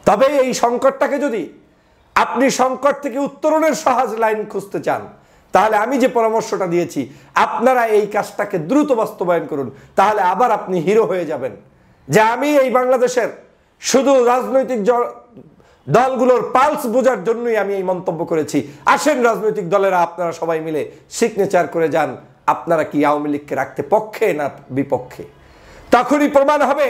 তবে এই সংকটটাকে যদি আপনি সংকট থেকে উত্তরণের সহজ লাইন খুঁজতে চান, তাহলে আমি যে পরামর্শটা দিয়েছি আপনারা এই কাজটাকে দ্রুত বাস্তবায়ন করুন, তাহলে আবার আপনি হিরো হয়ে যাবেন যে আমি এই বাংলাদেশের শুধু রাজনৈতিক দলগুলোর পালস বোঝার জন্যই আমি এই মন্তব্য করেছি। আসেন রাজনৈতিক দলেরা আপনারা সবাই মিলে সিগনেচার করে যান আপনারা কি আওয়ামী লীগকে রাখতে পক্ষে না বিপক্ষে। তখনই প্রমাণ হবে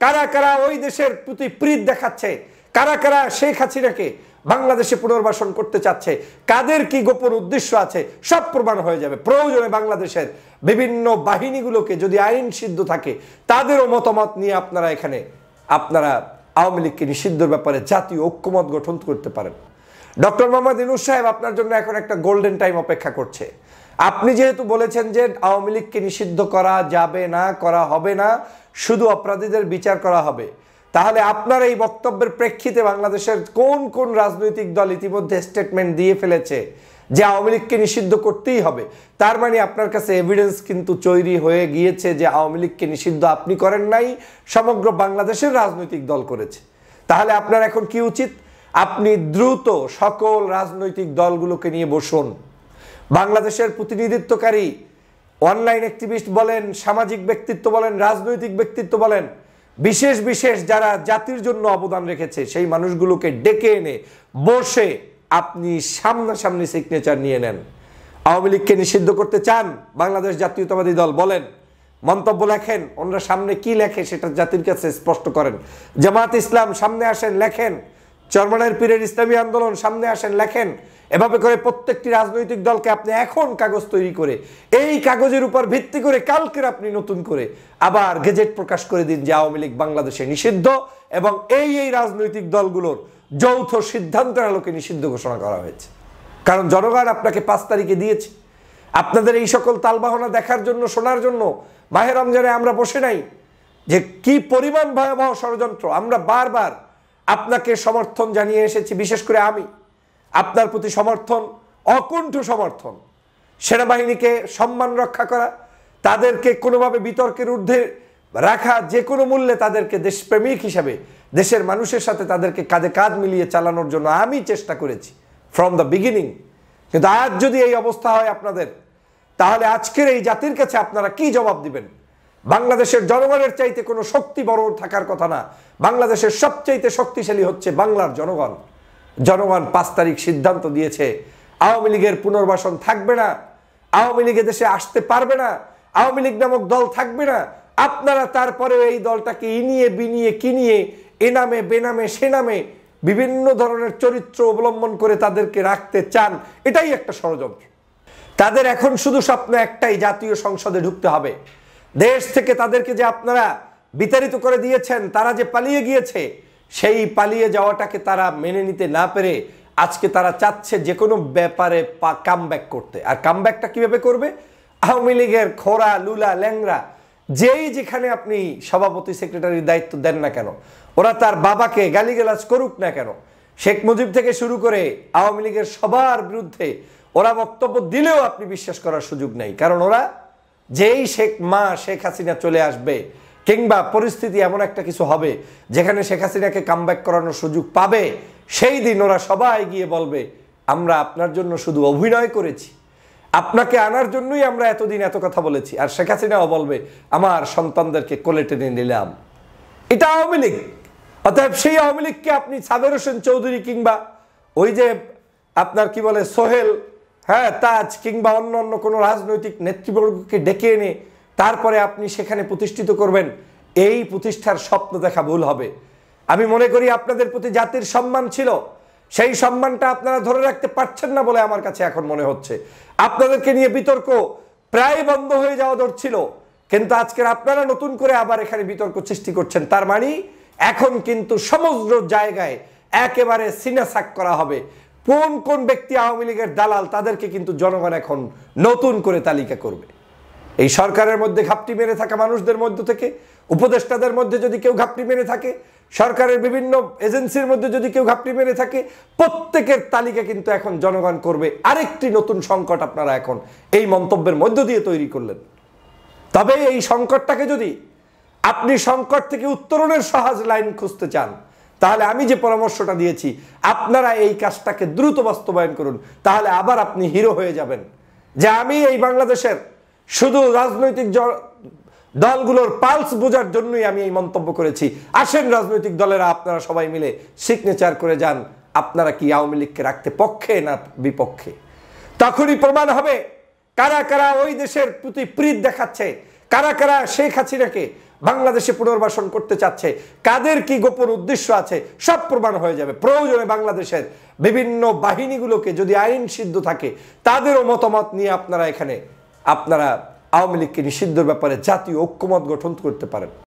কারা কারা ওই দেশের প্রতি প্রীত দেখাচ্ছে, কারা কারা শেখ হাসিনাকে বাংলাদেশে পুনর্বাসন করতে চাচ্ছে, কাদের কি গোপন উদ্দেশ্য আছে, সব প্রমাণ হয়ে যাবে। প্রয়োজনে বাংলাদেশের বিভিন্ন বাহিনীগুলোকে যদি আইন সিদ্ধ থাকে তাদেরও মতামত নিয়ে আপনারা এখানে আওয়ামী লীগকে নিষিদ্ধের ব্যাপারে জাতীয় ঐক্যমত গঠন করতে পারেন। ডক্টর মোহাম্মদ ইউনূস সাহেব আপনার জন্য এখন একটা গোল্ডেন টাইম অপেক্ষা করছে। আপনি যেহেতু বলেছেন যে আওয়ামী লীগকে নিষিদ্ধ করা যাবে না, করা হবে না, শুধু অপরাধীদের বিচার করা হবে, তাহলে আপনার এই বক্তব্যের প্রেক্ষিতে বাংলাদেশের কোন কোন রাজনৈতিক দল ইতিমধ্যে স্টেটমেন্ট দিয়ে ফেলেছে যে আওয়ামী লীগকে নিষিদ্ধ করতেই হবে, তার মানে আপনার কাছে এভিডেন্স কিন্তু তৈরি হয়ে গিয়েছে যে আওয়ামী লীগকে নিষিদ্ধ আপনি করেন নাই, সমগ্র বাংলাদেশের রাজনৈতিক দল করেছে। তাহলে আপনার এখন কি উচিত? আপনি দ্রুত সকল রাজনৈতিক দলগুলোকে নিয়ে বসুন। বাংলাদেশের প্রতিনিধিত্বকারী অনলাইন অ্যাক্টিভিস্ট বলেন, সামাজিক ব্যক্তিত্ব বলেন, রাজনৈতিক ব্যক্তিত্ব বলেন, বিশেষ বিশেষ যারা জাতির জন্য অবদান রেখেছে সেই মানুষগুলোকে ডেকে এনে বসে আপনি সামনাসামনি সিগনেচার নিয়ে নেন। আওয়ামী লীগকে নিষিদ্ধ করতে চান, বাংলাদেশ জাতীয়তাবাদী দল বলেন, মন্তব্য লেখেন, ওনারা সামনে কি লেখে সেটা জাতির কাছে স্পষ্ট করেন। জামাত ইসলাম সামনে আসেন, লেখেন। চরমনাইয়ের পীরের ইসলামী আন্দোলন সামনে আসেন, লেখেন। এভাবে করে প্রত্যেকটি রাজনৈতিক দলকে আপনি এখন কাগজ তৈরি করে এই কাগজের উপর ভিত্তি করে কালকের আপনি নতুন করে আবার গেজেট প্রকাশ করে দিন যে আওয়ামী লীগ বাংলাদেশে নিষিদ্ধ, এবং এই রাজনৈতিক দলগুলোর যৌথ সিদ্ধান্তের আলোকে নিষিদ্ধ ঘোষণা করা হয়েছে। কারণ জনগণ আপনাকে 5 তারিখে দিয়েছে। আপনাদের এই সকল তালবাহনা দেখার জন্য, শোনার জন্য মাহে রমজানে আমরা বসে নাই যে কি পরিমাণ ভয়াবহ ষড়যন্ত্র। আমরা বারবার আপনাকে সমর্থন জানিয়ে এসেছি, বিশেষ করে আমি আপনার প্রতি সমর্থন, অকুণ্ঠ সমর্থন। সেনাবাহিনীকে সম্মান রক্ষা করা, তাদেরকে কোনোভাবে বিতর্কের ঊর্ধ্বে রাখা, যে কোনো মূল্যে তাদেরকে দেশপ্রেমিক হিসাবে দেশের মানুষের সাথে তাদেরকে কাঁধে কাঁধ মিলিয়ে চালানোর জন্য আমি চেষ্টা করেছি ফ্রম দ্য বিগিনিং। কিন্তু আজ যদি এই অবস্থা হয় আপনাদের, তাহলে আজকের এই জাতির কাছে আপনারা কি জবাব দিবেন? বাংলাদেশের জনগণের চাইতে কোনো শক্তি বড় থাকার কথা না। বাংলাদেশের সবচাইতে শক্তিশালী হচ্ছে বাংলার জনগণ। জনগণ 5 তারিখ সিদ্ধান্ত দিয়েছে আওয়ামী লীগের পুনর্বাসন থাকবে না, আওয়ামী লীগ দেশে আসতে পারবে না, আওয়ামী লীগ নামক দল থাকবে না। আপনারা তারপরেও এই দলটাকে ইনিয়ে বিনিয়ে কিনিয়ে এনামে বেনামে সেনামে বিভিন্ন ধরনের চরিত্র অবলম্বন করে তাদেরকে রাখতে চান। এটাই একটা ষড়যন্ত্র। তাদের এখন শুধু স্বপ্ন একটাই, জাতীয় সংসদে ঢুকতে হবে। দেশ থেকে তাদেরকে যে আপনারা বিতাড়িত করে দিয়েছেন, তারা যে পালিয়ে গিয়েছে, সেই পালিয়ে যাওয়াটাকে তারা মেনে নিতে না পেরে আজকে তারা চাচ্ছে যে কোনো ব্যাপারে কামব্যাক করতে। আর কামব্যাকটা কিভাবে করবে? আওয়ামী লীগের খোরা লুলা ল্যাংরা যেই যেখানে আপনি সভাপতি সেক্রেটারির দায়িত্ব দেন না কেন, ওরা তার বাবাকে গালিগালাজ করুক না কেন, শেখ মুজিব থেকে শুরু করে আওয়ামী লীগের সবার বিরুদ্ধে ওরা বক্তব্য দিলেও আপনি বিশ্বাস করার সুযোগ নেই। কারণ ওরা যেই শেখ হাসিনা চলে আসবে, কিংবা পরিস্থিতি এমন একটা কিছু হবে যেখানে শেখ হাসিনাকে কামব্যাক করানোর সুযোগ পাবে, সেই দিন ওরা সবাই গিয়ে বলবে আমরা আপনার জন্য শুধু অভিনয় করেছি, আপনাকে আনার জন্যই আমরা এতদিন এত কথা বলেছি। আর শেখ হাসিনাও বলবে আমার সন্তানদেরকে কোলে টেনে নিলাম। এটা আওয়ামী লীগ। অতএব সেই আওয়ামী লীগকে আপনি সাবের হোসেন চৌধুরী কিংবা ওই যে আপনার কি বলে সোহেল, তাজ, কিংবা অন্য অন্য কোনো রাজনৈতিক নেতৃবর্গকে ডেকে এনে তারপরে আপনি সেখানে প্রতিষ্ঠিত করবেন, এই প্রতিষ্ঠার স্বপ্ন দেখা ভুল হবে। আমি মনে করি আপনাদের প্রতি জাতির সম্মান ছিল, সেই সম্মানটা আপনারা ধরে রাখতে পারছেন না বলে আমার কাছে এখন মনে হচ্ছে। আপনাদেরকে নিয়ে বিতর্ক প্রায় বন্ধ হয়ে যাওয়া ধরছিল, কিন্তু আজকের আপনারা নতুন করে আবার এখানে বিতর্ক সৃষ্টি করছেন। তার মানে এখন কিন্তু সমগ্র জায়গায় একেবারে সিনাসাক করা হবে। কোন কোন ব্যক্তি আওয়ামী লীগের দালাল তাদেরকে কিন্তু জনগণ এখন নতুন করে তালিকা করবে। এই সরকারের মধ্যে ঘাপটি মেরে থাকা মানুষদের মধ্য থেকে, উপদেষ্টাদের মধ্যে যদি কেউ ঘাপটি মেরে থাকে, সরকারের বিভিন্ন এজেন্সির মধ্যে যদি কেউ ঘাপটি মেরে থাকে, প্রত্যেকের তালিকা কিন্তু এখন জনগণ করবে। আরেকটি নতুন সংকট আপনারা এখন এই মন্তব্যের মধ্য দিয়ে তৈরি করলেন। তবে এই সংকটটাকে যদি আপনি সংকট থেকে উত্তরণের সহজ লাইন খুঁজতে চান, তাহলে আমি যে পরামর্শটা দিয়েছি আপনারা এই কাজটাকে দ্রুত বাস্তবায়ন করুন, তাহলে আবার আপনি হিরো হয়ে যাবেন যে আমি এই বাংলাদেশের শুধু রাজনৈতিক দলগুলোর পালস বোঝার জন্যই আমি এই মন্তব্য করেছি। আসেন রাজনৈতিক দলেরা আপনারা সবাই মিলে সিগনেচার করে যান আপনারা কি আওয়ামী লীগকে রাখতে পক্ষে না বিপক্ষে। তখনই প্রমাণ হবে কারা কারা ওই দেশের প্রতি প্রীত দেখাচ্ছে, কারা কারা শেখ হাসিনাকে বাংলাদেশে পুনর্বাসন করতে চাচ্ছে, কাদের কি গোপন উদ্দেশ্য আছে, সব প্রমাণ হয়ে যাবে। প্রয়োজনে বাংলাদেশের বিভিন্ন বাহিনীগুলোকে যদি আইন সিদ্ধ থাকে তাদেরও মতামত নিয়ে আপনারা এখানে আপনারা আওয়ামী লীগকে নিষিদ্ধের ব্যাপারে জাতীয় ঐক্যমত গঠন করতে পারেন।